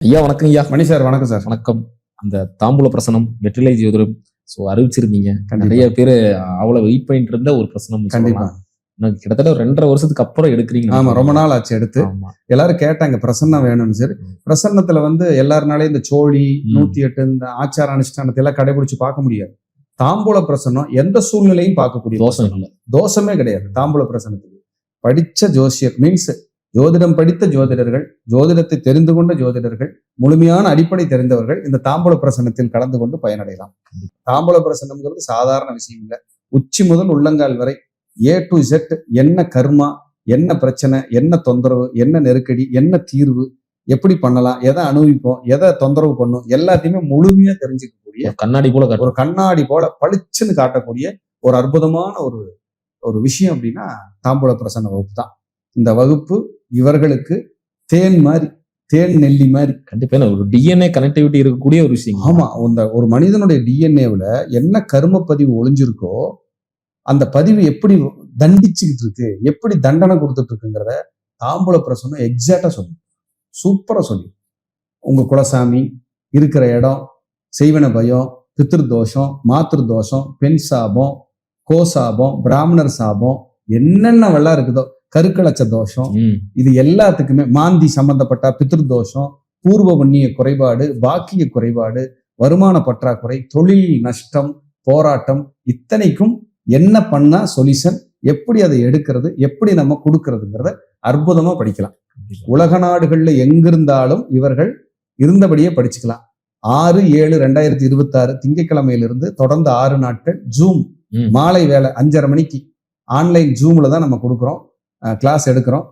ஐயா வணக்கம் ஐயா. மணி சார் வணக்கம் சார். வணக்கம். அந்த தாம்பூல பிரசனம் வெற்றிலை ஜோதிடம் அறிவிச்சிருந்தீங்க. நிறைய பேரு அவ்வளவு வெயிட் பண்ணிட்டு இருந்த ஒரு பிரசனம். கண்டிப்பா கிட்டத்தட்ட ஒரு 2.5 வருஷத்துக்கு அப்புறம் எடுக்கிறீங்க. ஆமா, ரொம்ப நாள் ஆச்சு எடுத்து. எல்லாரும் கேட்டாங்க பிரசன்னம் வேணும்னு. சரி, பிரசன்னத்துல எல்லாருனாலே இந்த சோழி 108 இந்த ஆச்சார அனுஷ்டானத்தை எல்லாம் கடைபிடிச்சு பார்க்க முடியாது. தாம்பூல பிரசன்னம் எந்த சூழ்நிலையும் பார்க்கக்கூடிய தோஷம் இல்லை, தோஷமே கிடையாது. தாம்பூல பிரசன்னத்துக்கு படிச்ச ஜோசியர் மீன்ஸ் ஜோதிடம் படித்த ஜோதிடர்கள், ஜோதிடத்தை தெரிந்து கொண்ட ஜோதிடர்கள், முழுமையான அடிப்படை தெரிந்தவர்கள் இந்த தாம்பூல பிரசன்னத்தில் கலந்து கொண்டு பயனடையலாம். தாம்பூல பிரசன்னம்ங்கிறது சாதாரண விஷயம் இல்லை. உச்சி முதல் உள்ளங்கால் வரை A to Z என்ன கர்மா, என்ன பிரச்சனை, என்ன தொந்தரவு, என்ன நெருக்கடி, என்ன தீர்வு, எப்படி பண்ணலாம், எதை அனுபவிப்போம், எதை தொந்தரவு பண்ணும், எல்லாத்தையுமே முழுமையா தெரிஞ்சுக்கக்கூடிய ஒரு கண்ணாடி போல பளிச்சுன்னு காட்டக்கூடிய ஒரு அற்புதமான ஒரு விஷயம் அப்படின்னா தாம்பூல பிரசன்ன வகுப்பு தான். இந்த வகுப்பு இவர்களுக்கு தேன் மாதிரி, தேன் நெல்லி மாதிரி. கண்டிப்பா ஒரு டிஎன்ஏ கனெக்டிவிட்டி இருக்கக்கூடிய ஒரு விஷயம். ஆமா, ஒரு மனிதனுடைய டிஎன்ஏவில் என்ன கர்ம பதிவு ஒளிஞ்சிருக்கோ அந்த பதிவு எப்படி தண்டிச்சுக்கிட்டு இருக்கு, எப்படி தண்டனை கொடுத்துட்டு இருக்குங்கிறத தாம்பூல பிரசன்னம் எக்ஸாக்டா சொல்லி சூப்பரா சொல்லி. உங்க குலசாமி இருக்கிற இடம், செய்வன பயம், பித்ரு தோஷம், மாத்திரு தோஷம், பெண் சாபம், கோசாபம், பிராமணர் சாபம், என்னென்ன இருக்குதோ, கருக்கலச்ச தோஷம், இது எல்லாத்துக்குமே மாந்தி சம்பந்தப்பட்ட பித்ரு தோஷம், பூர்வ புண்ணிய குறைபாடு, பாக்கிய குறைபாடு, வருமான பற்றாக்குறை, தொழில் நஷ்டம், போராட்டம், இத்தனைக்கும் என்ன பண்ணா சொல்யூஷன், எப்படி அதை எடுக்கிறது, எப்படி நம்ம கொடுக்கறதுங்கிறத அற்புதமா படிக்கலாம். உலக நாடுகள்ல எங்கிருந்தாலும் இவர்கள் இருந்தபடியே படிச்சுக்கலாம். 6/7/2026 திங்கட்கிழமையிலிருந்து தொடர்ந்து 6 நாட்கள் ஜூம் மாலை வேலை 5:30 மணிக்கு ஆன்லைன் ஜூம்ல தான் நம்ம கொடுக்குறோம், கிளாஸ் எடுக்கிறோம்.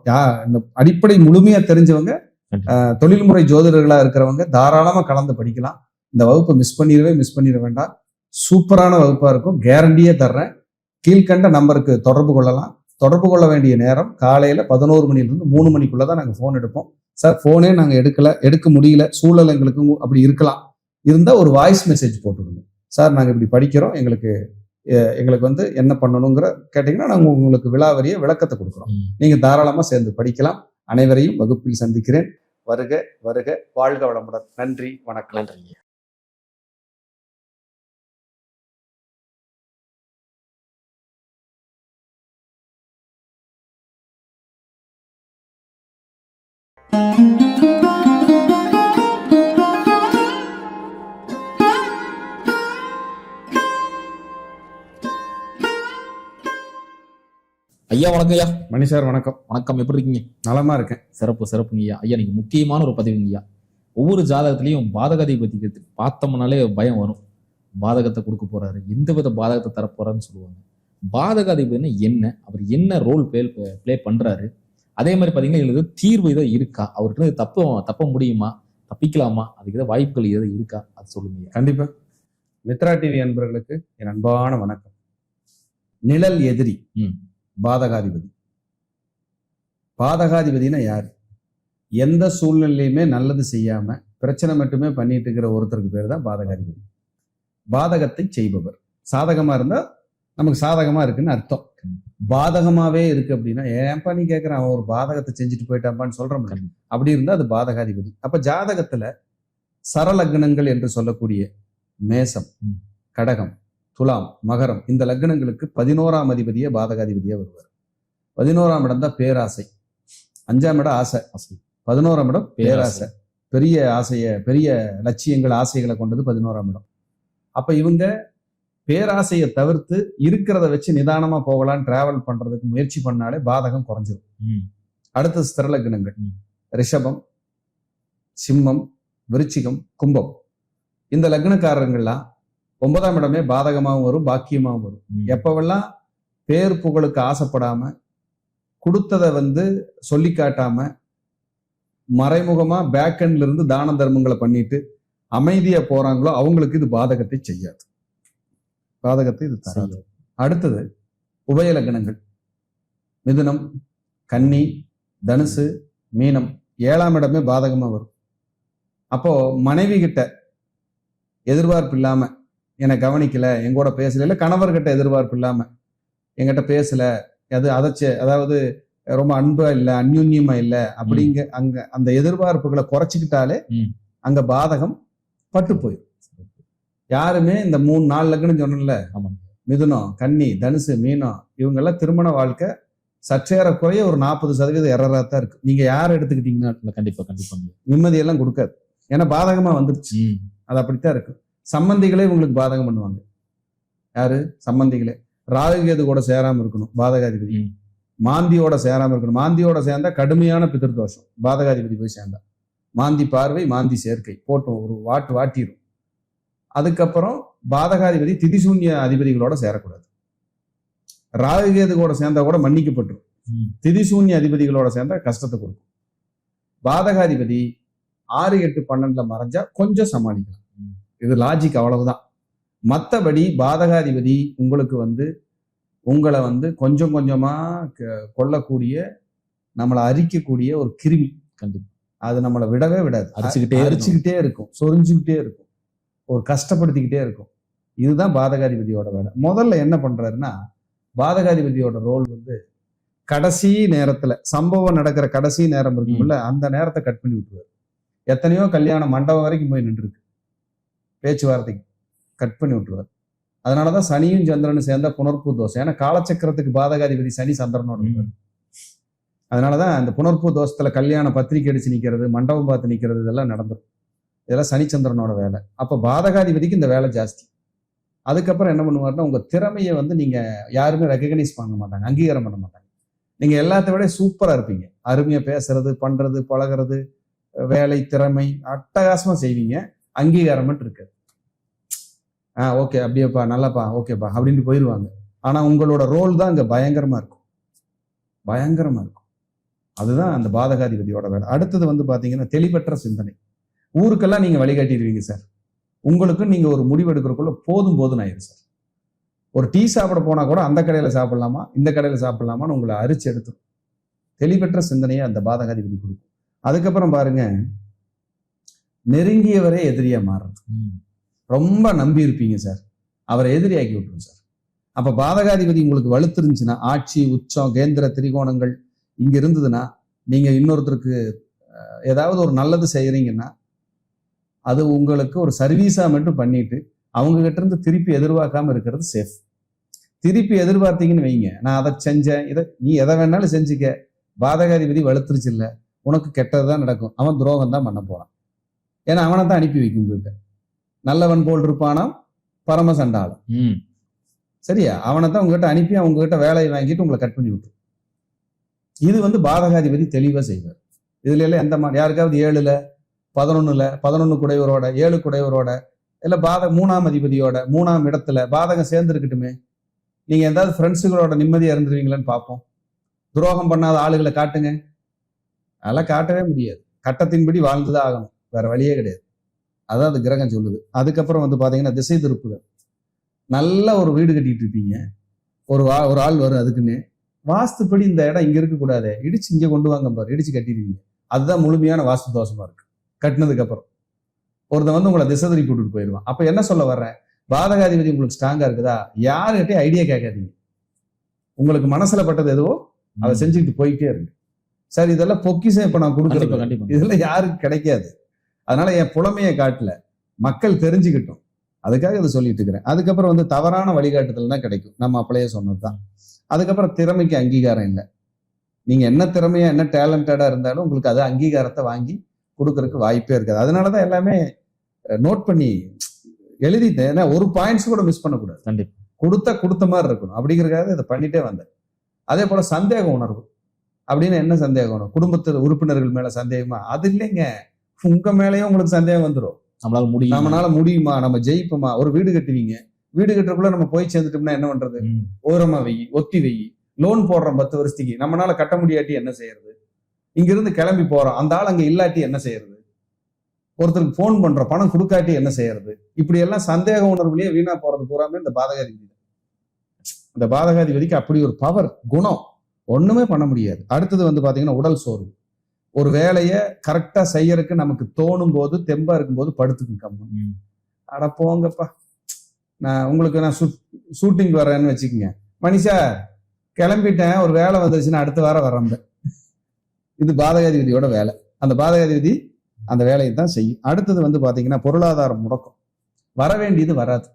இந்த அடிப்படை முழுமையா தெரிஞ்சவங்க, தொழில்முறை ஜோதிடர்களா இருக்கிறவங்க தாராளமா கலந்து படிக்கலாம். இந்த வகுப்பை மிஸ் பண்ணிட வேண்டாம். சூப்பரான வகுப்பா இருக்கும், கேரண்டியே தர்றேன். கீழ்கண்ட நம்பருக்கு தொடர்பு கொள்ளலாம். தொடர்பு கொள்ள வேண்டிய நேரம் காலையில 11 மணிலிருந்து 3 மணிக்குள்ளதான் நாங்க போன் எடுப்போம். சார் போனே நாங்க எடுக்க முடியல, சூழல் எங்களுக்கு அப்படி இருக்கலாம், இருந்தா ஒரு வாய்ஸ் மெசேஜ் போட்டுருங்க. சார் நாங்க இப்படி படிக்கிறோம், எங்களுக்கு என்ன பண்ணணுங்கிற கேட்டீங்கன்னா நாங்க உங்களுக்கு விலாவரிய விளக்கத்தை கொடுக்குறோம். நீங்க தாராளமா சேர்ந்து படிக்கலாம். அனைவரையும் வகுப்பில் சந்திக்கிறேன். வருக வருக, வாழ்க வளமுடன். நன்றி, வணக்கம். நன்றி. ஐயா வணக்கம் ஐயா. மணி சார் வணக்கம். வணக்கம், எப்படி இருக்கீங்க? நலமா இருக்கேன். சிறப்புங்க ஐயா. ஐயா நீங்க முக்கியமான ஒரு பதிவுங்க ஐயா. ஒவ்வொரு ஜாதகத்திலையும் பாதகாதிபதி பார்த்தோம்னாலே பயம் வரும். பாதகத்தை கொடுக்க போறாரு, எந்த வித பாதகத்தை தரப்போறாருன்னு சொல்லுவாங்க. பாதகாதிபதினா என்ன, அவர் என்ன ரோல் பிளே பண்றாரு, அதே மாதிரி பாத்தீங்கன்னா எங்களுக்கு தீர்வு ஏதோ இருக்கா, அவருக்கு தப்ப முடியுமா, தப்பிக்கலாமா, அதுக்கு ஏதாவது வாய்ப்புகள் ஏதோ இருக்கா, அது சொல்லுங்க. கண்டிப்பா. மித்ரா டிவி அன்பர்களுக்கு என் அன்பான வணக்கம். நிழல் எதிரி பாதகாதிபதி. பாதகாதிபதினா யாரு? எந்த சூழ்நிலையுமே நல்லது செய்யாம பிரச்சனை மட்டுமே பண்ணிட்டு இருக்கிற ஒருத்தருக்கு பேர் தான் பாதகாதிபதி. பாதகத்தை செய்பவர். சாதகமா இருந்தா நமக்கு சாதகமா இருக்குன்னு அர்த்தம். பாதகமாவே இருக்கு அப்படின்னா ஏன்பா நீ கேட்கறான், அவன் ஒரு பாதகத்தை செஞ்சுட்டு போயிட்டாப்பான்னு சொல்ற முடியும். அப்படி இருந்தா அது பாதகாதிபதி. அப்ப ஜாதகத்துல சரலக்னங்கள் என்று சொல்லக்கூடிய மேசம், கடகம், துலாம், மகரம், இந்த லக்னங்களுக்கு 11ஆம் அதிபதியே பாதகாதிபதியா வருவார். 11ஆம் இடம் தான் பேராசை. 5ஆம் இடம் ஆசை. 11ஆம் இடம் பேராசை. பெரிய பெரிய லட்சியங்கள், ஆசைகளை கொண்டது 11ஆம் இடம். அப்ப இவங்க பேராசையை தவிர்த்து இருக்கிறத வச்சு நிதானமா போகலான்னு டிராவல் பண்றதுக்கு முயற்சி பண்ணாலே பாதகம் குறைஞ்சிடும். அடுத்த ஸ்திரலக்னங்கள் ரிஷபம், சிம்மம், விருச்சிகம், கும்பம். இந்த லக்னக்காரர்கள்லாம் 9ஆம் இடமே பாதகமாகவும் வரும், பாக்கியமாகவும் வரும். எப்பவெல்லாம் பேர் புகழுக்கு ஆசைப்படாம, கொடுத்ததை சொல்லி காட்டாம, மறைமுகமா பேக்கெண்ட்ல இருந்து தான தர்மங்களை பண்ணிட்டு அமைதியா போறாங்களோ அவங்களுக்கு இது பாதகத்தை செய்யாது. பாதகத்தை இது தராது. அடுத்தது உபய லக்னங்கள் மிதுனம், கன்னி, தனுசு, மீனம். 7ஆம் இடமே பாதகமா வரும். அப்போ மனைவி கிட்ட எதிர்பார்ப்பு இல்லாம, என்னை கவனிக்கல, எங்கூட பேசல, இல்ல கணவர்கிட்ட எதிர்பார்ப்பு இல்லாம என்கிட்ட பேசல, அதாவது ரொம்ப அன்பா இல்ல, அந்யுன்யமா இல்ல அப்படிங்க அங்க அந்த எதிர்பார்ப்புகளை குறைச்சிக்கிட்டாலே ம். அங்க பாதகம் பட்டு போயிடும். யாருமே இந்த 3-4 லக்னம் சொன்னல, ஆமாங்க. மிதுனம், கன்னி, தனுசு, மீனம், இவங்க எல்லாம் திருமண வாழ்க்கை சற்றேறக்குறைய ஒரு 40% எரரா தான் இருக்கு. நீங்க யார் எடுத்துக்கிட்டீங்கன்னா இல்ல, கண்டிப்பா கண்டிப்பாங்க. நிம்மதியெல்லாம் கொடுக்காது. ஏன்னா பாதகமா வந்துருச்சு. ம். அது அப்படித்தான் இருக்கு. சம்பந்திகளே உங்களுக்கு பாதகம் பண்ணுவாங்க. யாரு? சம்பந்திகளே. ராகு கேது கூட சேராம இருக்கணும் பாதகாதிபதி. ம். மாந்தியோட சேராம இருக்கணும். மாந்தியோட சேர்ந்தா கடுமையான பிதிர்தோஷம். பாதகாதிபதி போய் சேர்ந்தா மாந்தி பார்வை, மாந்தி சேர்க்கை போட்டும் ஒரு வாட்டிரும். அதுக்கப்புறம் பாதகாதிபதி திதிசூன்ய அதிபதிகளோட சேரக்கூடாது. ராகுகேது கூட சேர்ந்தா கூட மன்னிக்கப்பட்டுரும். ம். திதிசூன்ய அதிபதிகளோட சேர்ந்தா கஷ்டத்தை கொடுக்கும். பாதகாதிபதி 6, 8, 12 மறைஞ்சா கொஞ்சம் சமாளிக்கலாம். இது லாஜிக், அவ்வளவுதான். மற்றபடி பாதகாதிபதி உங்களுக்கு உங்களை கொஞ்சம் கொஞ்சமா கொல்லக்கூடிய, நம்மளை அரிக்கக்கூடிய ஒரு கிருமி. கண்டிப்பா. அது நம்மளை விடவே விடாது. அரிச்சுக்கிட்டே இருக்கும், சொரிஞ்சுக்கிட்டே இருக்கும், ஒரு கஷ்டப்படுத்திக்கிட்டே இருக்கும். இதுதான் பாதகாதிபதியோட வேலை. முதல்ல என்ன பண்றாருன்னா, பாதகாதிபதியோட ரோல் கடைசி நேரத்துல, சம்பவம் நடக்கிற கடைசி நேரம் இருக்கும்ல, அந்த நேரத்தை கட் பண்ணி விட்டுருவாரு. எத்தனையோ கல்யாணம் மண்டபம் வரைக்கும் போய் நின்றுருக்கு, பேச்சுவார்த்தைக்கு கட் பண்ணி விட்டுருவார். அதனாலதான் சனியும் சந்திரனும் சேர்ந்த புனர்பூ தோஷம். ஏன்னா காலச்சக்கரத்துக்கு பாதகாதிபதி சனி சந்திரனோட இருப்பார். அதனாலதான் அந்த புனர்பூ தோஷத்துல கல்யாண பத்திரிக்கை அடிச்சு நிக்கிறது, மண்டபம் பார்த்து நிக்கிறது, இதெல்லாம் நடந்துடும். இதெல்லாம் சனிச்சந்திரனோட வேலை. அப்ப பாதகாதிபதிக்கு இந்த வேலை ஜாஸ்தி. அதுக்கப்புறம் என்ன பண்ணுவாருன்னா, உங்க திறமையை நீங்க யாருமே ரெகக்னைஸ் பண்ண மாட்டாங்க, அங்கீகாரம் பண்ண மாட்டாங்க. நீங்க எல்லாத்த விட சூப்பரா இருப்பீங்க, அருமையா பேசுறது, பண்றது, பழகிறது, வேலை, திறமை அட்டகாசமா செய்வீங்க. அங்கீகாரம் இருக்காது. ஓகே, அப்படியேப்பா, நல்லாப்பா, ஓகேப்பா அப்படின்னு போயிடுவாங்க. ஆனா உங்களோட ரோல் தான் இங்க பயங்கரமா இருக்கும், பயங்கரமா இருக்கும். அதுதான் அந்த பாதகாதிபதியோட வேலை. அடுத்தது பாத்தீங்கன்னா தெளிவற்ற சிந்தனை. ஊருக்கெல்லாம் நீங்க வழிகாட்டிடுவீங்க சார். உங்களுக்கும் நீங்க ஒரு முடிவு எடுக்கிறதுக்குள்ள போதும் ஆயிரும் சார். ஒரு டீ சாப்பிட போனா கூட அந்த கடையில சாப்பிடலாமா, இந்த கடையில சாப்பிடலாமான்னு உங்களை அரிச்சு எடுத்துரும். தெளிவற்ற சிந்தனையை அந்த பாதகாதிபதி கொடுக்கும். அதுக்கப்புறம் பாருங்க, நெருங்கியவரே எதிரியா மாறுறது. ரொம்ப நம்பி இருப்பீங்க சார், அவரை எதிரியாக்கி விட்டுரும் சார். அப்ப பாதகாதிபதி உங்களுக்கு வலுத்திருந்துச்சுன்னா, ஆட்சி, உச்சம், கேந்திர, திரிகோணங்கள் இங்க இருந்ததுன்னா, நீங்க இன்னொருத்தருக்கு ஏதாவது ஒரு நல்லது செய்யறீங்கன்னா, அது உங்களுக்கு ஒரு சர்வீஸா மட்டும் பண்ணிட்டு அவங்க கிட்ட இருந்து திருப்பி எதிர்பார்க்காம இருக்கிறது சேஃப். திருப்பி எதிர்பார்த்தீங்கன்னு வைங்க, நான் அதை செஞ்சேன், நீ எதை வேணாலும் செஞ்சுக்க, பாதகாதிபதி வலுத்துருச்சு இல்ல, உனக்கு கெட்டதுதான் நடக்கும். அவன் துரோகம் தான் பண்ண போறான். ஏன்னா அவனை தான் அனுப்பி வைக்கும் உங்ககிட்ட. நல்லவன் போல் இருப்பானா பரம சண்டாளம். சரியா? அவனை தான் உங்ககிட்ட அனுப்பி அவங்ககிட்ட வேலையை வாங்கிட்டு உங்களை கட் பண்ணி விட்டு. இது பாதகாதிபதி தெளிவா செய்வார். இதுல எல்லாம் எந்த மாதிரி யாருக்காவது 7ல் 11ல் 11 குடையவரோட 7 குடையவரோட இல்ல 3ஆம் அதிபதியோட 3ஆம் இடத்துல பாதகம் சேர்ந்து இருக்கட்டுமே, நீங்க ஏதாவது ஃப்ரெண்ட்ஸுகளோட நிம்மதியா இருந்துருவீங்களான்னு பார்ப்போம். துரோகம் பண்ணாத ஆளுகளை காட்டுங்க, அதெல்லாம் காட்டவே முடியாது. கட்டத்தின்படி வாழ்ந்துதான் ஆகணும், வேற வழியே கிடையாது. அதான் அது கிரகம் சொல்லுது. அதுக்கப்புறம் பாத்தீங்கன்னா திசை திருப்புதல். நல்ல ஒரு வீடு கட்டிட்டு இருப்பீங்க, ஒரு ஆள் வரும், அதுக்குன்னு வாஸ்துப்படி இந்த இடம் இங்க இருக்கக்கூடாது, இடிச்சு இங்க கொண்டு வாங்க பாரு, இடிச்சு கட்டிடுவீங்க. அதுதான் முழுமையான வாஸ்து தோஷமா இருக்கு. கட்டினதுக்கு அப்புறம் ஒருத்தன் உங்களை திசை திருப்பி விட்டுட்டு போயிடுவான். அப்ப என்ன சொல்ல வர்றேன், பாதகாதிபதி உங்களுக்கு ஸ்ட்ராங்கா இருக்குதா, யாருகிட்டே ஐடியா கேட்காதீங்க. உங்களுக்கு மனசுல பட்டது எதுவோ அதை செஞ்சுக்கிட்டு போயிட்டே இருக்கு. சார் இதெல்லாம் பொக்கிஷம் இப்ப நான் கொடுக்குறேன், இதெல்லாம் யாருக்கு கிடைக்காது. அதனால என் புலமையை காட்டல, மக்கள் தெரிஞ்சுக்கிட்டோம், அதுக்காக இதை சொல்லிட்டு இருக்கிறேன். அதுக்கப்புறம் தவறான வழிகாட்டுதல் தான் கிடைக்கும், நம்ம அப்படியே சொன்னதுதான். அதுக்கப்புறம் திறமைக்கு அங்கீகாரம் இல்லை. நீங்க என்ன திறமையா என்ன டேலண்டடா இருந்தாலும் உங்களுக்கு அது அங்கீகாரத்தை வாங்கி கொடுக்கறதுக்கு வாய்ப்பே இருக்காது. அதனாலதான் எல்லாமே நோட் பண்ணி எழுதிட்டேன். ஏன்னா ஒரு பாயிண்ட்ஸ் கூட மிஸ் பண்ணக்கூடாது. கண்டிப்பா கொடுத்த மாதிரி இருக்கணும். அப்படிங்கிறதுக்காக இதை பண்ணிட்டே வந்தேன். அதே போல சந்தேக உணர்வு அப்படின்னு என்ன சந்தேக உணர்வு, குடும்பத்தில் உறுப்பினர்கள் மேல சந்தேகமா, அது இல்லைங்க, உங்க மேலேயும் உங்களுக்கு சந்தேகம் வந்துடும். நம்மளால முடியுமா, நம்ம ஜெயிப்போமா. ஒரு வீடு கட்டுவீங்க, வீடு கட்டுறதுக்குள்ள நம்ம போய் சேர்ந்துட்டோம்னா என்ன பண்றது, ஓரமா வெயி, ஒத்தி வெயி, லோன் போடுறோம் 10 வருஷத்துக்கு, நம்மளால கட்ட முடியாட்டி என்ன செய்யறது, இங்க இருந்து கிளம்பி போறோம், அந்த ஆள் அங்க இல்லாட்டி என்ன செய்யறது, ஒருத்தருக்கு போன் பண்றோம் பணம் கொடுக்காட்டி என்ன செய்யறது. இப்படி எல்லாம் சந்தேக உணர்வுலயே வீணா போறது பூராமே இந்த பாதகாதிபதி. இந்த பாதகாதிபதிக்கு அப்படி ஒரு பவர், குணம், ஒண்ணுமே பண்ண முடியாது. அடுத்தது பாத்தீங்கன்னா உடல் சோர்வு. ஒரு வேலையை கரெக்டா செய்யறதுக்கு நமக்கு தோணும் போது, தெம்பா இருக்கும்போது படுத்துக்கும் கம்மு. அட போங்கப்பா, நான் ஷூட்டிங் வர்றேன்னு வச்சுக்கோங்க, மணிஷா கிளம்பிட்டேன், ஒரு வேலை வந்துருச்சுன்னா அடுத்த வாரம் வரேன். இது பாதகாதிபதியோட வேலை. அந்த பாதகாதிபதி அந்த வேலையை தான் செய்யும். அடுத்தது வந்து பாத்தீங்கன்னா பொருளாதார முடக்கம். வர வேண்டியது வராது.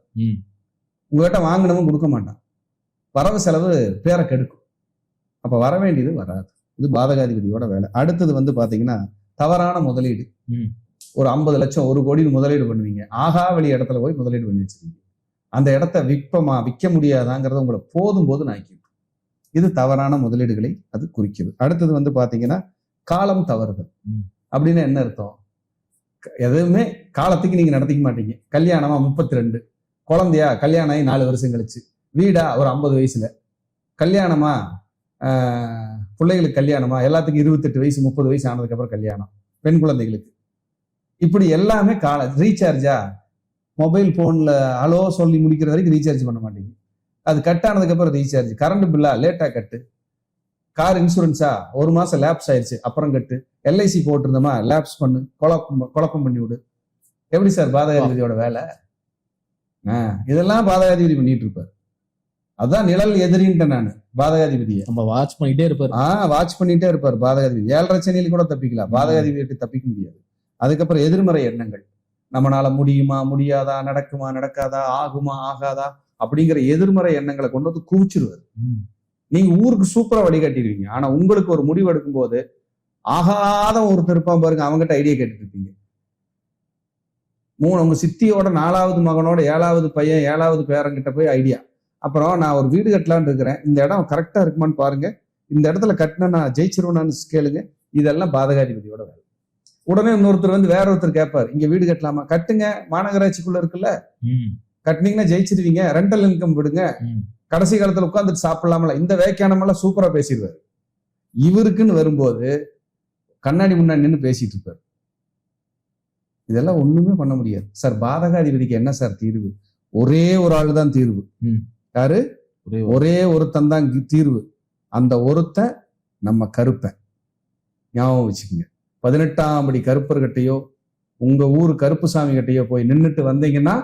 உங்ககிட்ட வாங்கினவன் கொடுக்க மாட்டான். வரவு செலவு பேரை கெடுக்கும். அப்ப வர வேண்டியது வராது. இது பாதகாதிபதியோட வேலை. அடுத்தது வந்து பாத்தீங்கன்னா தவறான முதலீடு. ஒரு 50 லட்சம் 1 கோடி முதலீடு பண்ணுவீங்க. ஆகா வெளி இடத்துல போய் முதலீடு பண்ணி வச்சிருக்கீங்க. அந்த இடத்த விற்க முடியாதாங்கிறத உங்களை போதும் ஆக்கிடும். இது தவறான முதலீடுகளை அது குறிக்குது. அடுத்தது வந்து பாத்தீங்கன்னா காலம் தவறுதல். அப்படின்னு என்ன அர்த்தம்? எதுவுமே காலத்துக்கு நீங்க நடத்திக்க மாட்டீங்க. கல்யாணமா 32, குழந்தையா கல்யாணம் ஆகி 4 வருஷம் கழிச்சு, வீடா ஒரு 50 வயசுல, கல்யாணமா பிள்ளைகளுக்கு கல்யாணமா எல்லாத்துக்கும் 28 வயசு 30 வயசு ஆனதுக்கு அப்புறம் கல்யாணம், பெண் குழந்தைகளுக்கு. இப்படி எல்லாமே ரீசார்ஜா மொபைல் போன்ல அலோ சொல்லி முடிக்கிற வரைக்கும் ரீசார்ஜ் பண்ண மாட்டீங்க. அது கட் ஆனதுக்கு அப்புறம் ரீசார்ஜ். கரண்ட் பில்லா லேட்டா கட்டு. கார் இன்சூரன்ஸா 1 மாசம் லேப்ஸ் ஆயிடுச்சு அப்புறம் கட்டு. எல்ஐசி போட்டிருந்தோமா லேப்ஸ் பண்ணு, குழப்பம் பண்ணி விடு. எப்படி சார் பாதகாதிபதியோட வேலை? இதெல்லாம் பாதகாதிபதி பண்ணிட்டு இருப்பார். அதுதான் நிழல் எதிரின்ட்டு நான் பாதகாதிபதியை நம்ம வாட்ச் பண்ணிட்டே இருப்பார். வாட்ச் பண்ணிட்டே இருப்பார் பாதகாதிபதி. 7.5 சனியில் கூட தப்பிக்கலாம், பாதகாதிபதி தப்பிக்க முடியாது. அதுக்கப்புறம் எதிர்மறை எண்ணங்கள். நம்மளால முடியுமா முடியாதா, நடக்குமா நடக்காதா, ஆகுமா ஆகாதா அப்படிங்கிற எதிர்மறை எண்ணங்களை கொண்டு வந்து குவிச்சிருவாரு. நீங்க ஊருக்கு சூப்பரா வழிகாட்டிடுவீங்க. ஆனா உங்களுக்கு ஒரு முடிவு எடுக்கும் போது ஆகாத ஒருத்தர் இருப்பான் பாருங்க, அவங்ககிட்ட ஐடியா கேட்டுட்டு இருப்பீங்க. உங்க சித்தியோட 4வது மகனோட 7வது பையன் 7வது பேரங்கிட்ட போய் ஐடியா. அப்புறம் நான் ஒரு வீடு கட்டலான்னு இருக்கிறேன், இந்த இடம் கரெக்டா இருக்குமான்னு பாருங்க, இந்த இடத்துல கட்டினா நான் ஜெயிச்சிருவேன்னு கேளுங்க. இதெல்லாம் பாதகாதிபதியோட வேலை. உடனே இன்னொருத்தர் வந்து வேற ஒருத்தர் கேட்பாரு, இங்க வீடு கட்டலாமா? கட்டுங்க, மாநகராட்சிக்குள்ள இருக்குல்ல, கட்டினீங்கன்னா ஜெயிச்சிருவீங்க, ரெண்டல் இன்கம் விடுங்க, கடைசி காலத்துல உட்காந்துட்டு சாப்பிடலாமல, இந்த வேக்கானமெல்லாம் சூப்பரா பேசிடுவாரு. இவருக்குன்னு வரும்போது கண்ணாடி முன்னாடி நின்று பேசிட்டு இருப்பாரு. இதெல்லாம் ஒண்ணுமே பண்ண முடியாது சார். பாதகாதிபதிக்கு என்ன சார் தீர்வு? ஒரே ஒரு ஆள் தான் தீர்வு. யாரு? ஒரே ஒருத்தன் தான் தீர்வு. அந்த ஒருத்தன் நம்ம கருப்பன். ஞாபகம் வச்சுக்கோங்க. 18ஆம் படி கருப்பர்கிட்டையோ உங்க ஊர் கருப்புசாமி கிட்டையோ போய் நின்றுட்டு வந்தீங்கன்னா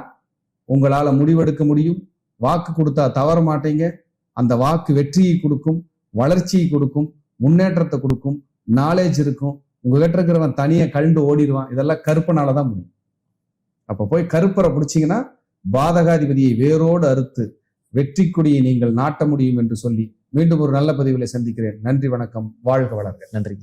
உங்களால முடிவெடுக்க முடியும். வாக்கு கொடுத்தா தவற மாட்டீங்க. அந்த வாக்கு வெற்றியை கொடுக்கும், வளர்ச்சியை கொடுக்கும், முன்னேற்றத்தை கொடுக்கும், நாலேஜ் இருக்கும். உங்ககிட்ட இருக்கிறவன் தனியா கழுண்டு ஓடிடுவான். இதெல்லாம் கருப்பனாலதான் முடியும். அப்ப போய் கருப்பரை பிடிச்சிங்கன்னா பாதகாதிபதியை வேரோடு அறுத்து வெற்றி கொடியை நீங்கள் நாட்ட முடியும் என்று சொல்லி மீண்டும் ஒரு நல்ல பதிவிலை சந்திக்கிறேன். நன்றி, வணக்கம், வாழ்க வளர்க. நன்றி.